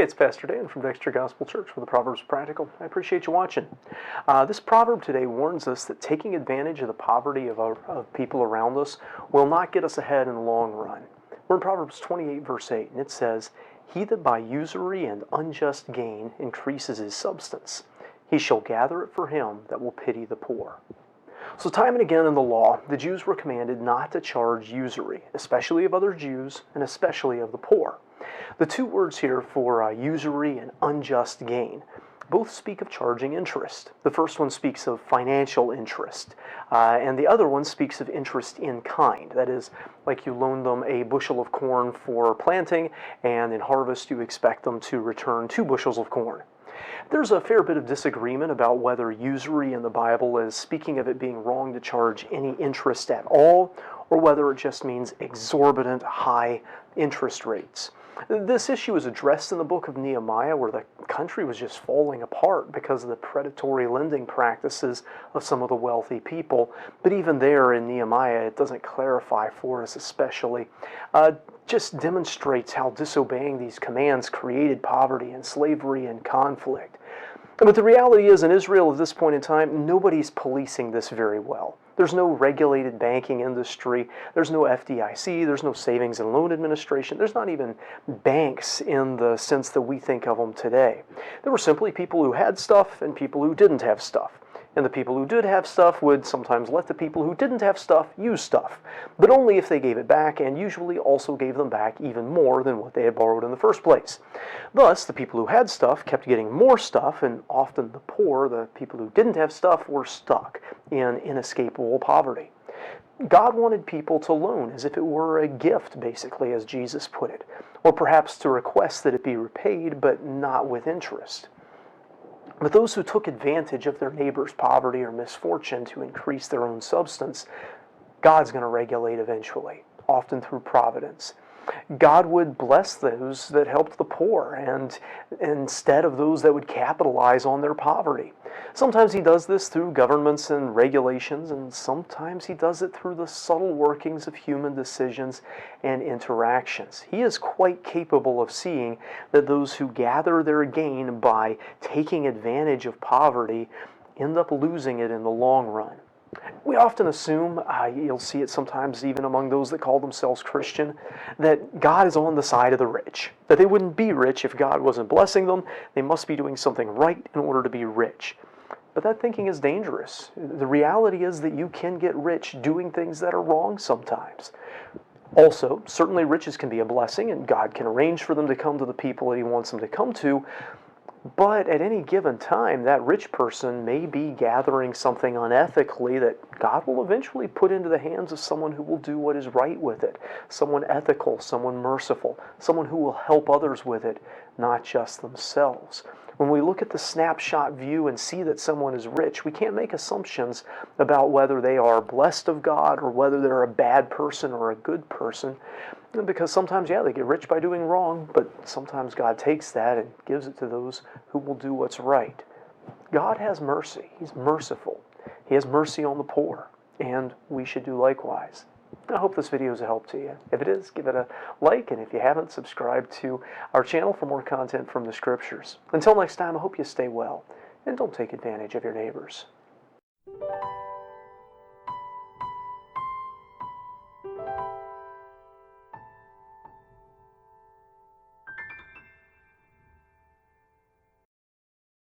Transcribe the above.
Hey, it's Pastor Dan from Dexter Gospel Church for the Proverbs Practical. I appreciate you watching. This proverb today warns us that taking advantage of the poverty of people around us will not get us ahead in the long run. We're in Proverbs 28, verse 8, and it says, "He that by usury and unjust gain increases his substance, he shall gather it for him that will pity the poor." So time and again in the law, the Jews were commanded not to charge usury, especially of other Jews and especially of the poor. The two words here for usury and unjust gain both speak of charging interest. The first one speaks of financial interest, and the other one speaks of interest in kind. That is, like you loan them a bushel of corn for planting, and in harvest you expect them to return 2 bushels of corn. There's a fair bit of disagreement about whether usury in the Bible is speaking of it being wrong to charge any interest at all, or whether it just means exorbitant high interest rates. This issue is addressed in the book of Nehemiah, where the country was just falling apart because of the predatory lending practices of some of the wealthy people. But even there in Nehemiah, it doesn't clarify for us especially. Just demonstrates how disobeying these commands created poverty and slavery and conflict. But the reality is, in Israel at this point in time, nobody's policing this very well. There's no regulated banking industry, there's no FDIC, there's no Savings and Loan Administration, there's not even banks in the sense that we think of them today. There were simply people who had stuff and people who didn't have stuff. And the people who did have stuff would sometimes let the people who didn't have stuff use stuff, but only if they gave it back, and usually also gave them back even more than what they had borrowed in the first place. Thus, the people who had stuff kept getting more stuff, and often the poor, the people who didn't have stuff, were stuck in inescapable poverty. God wanted people to loan as if it were a gift, basically, as Jesus put it, or perhaps to request that it be repaid, but not with interest. But those who took advantage of their neighbor's poverty or misfortune to increase their own substance, God's going to regulate eventually, often through providence. God would bless those that helped the poor, and instead of those that would capitalize on their poverty. Sometimes He does this through governments and regulations, and sometimes He does it through the subtle workings of human decisions and interactions. He is quite capable of seeing that those who gather their gain by taking advantage of poverty end up losing it in the long run. We often assume, you'll see it sometimes even among those that call themselves Christian, that God is on the side of the rich. That they wouldn't be rich if God wasn't blessing them. They must be doing something right in order to be rich. But that thinking is dangerous. The reality is that you can get rich doing things that are wrong sometimes. Also, certainly riches can be a blessing, and God can arrange for them to come to the people that He wants them to come to. But at any given time, that rich person may be gathering something unethically that God will eventually put into the hands of someone who will do what is right with it. Someone ethical, someone merciful, someone who will help others with it, not just themselves. When we look at the snapshot view and see that someone is rich, we can't make assumptions about whether they are blessed of God or whether they're a bad person or a good person. Because sometimes, they get rich by doing wrong, but sometimes God takes that and gives it to those who will do what's right. God has mercy. He's merciful. He has mercy on the poor, and we should do likewise. I hope this video is a help to you. If it is, give it a like, and if you haven't, subscribe to our channel for more content from the Scriptures. Until next time, I hope you stay well, and don't take advantage of your neighbors.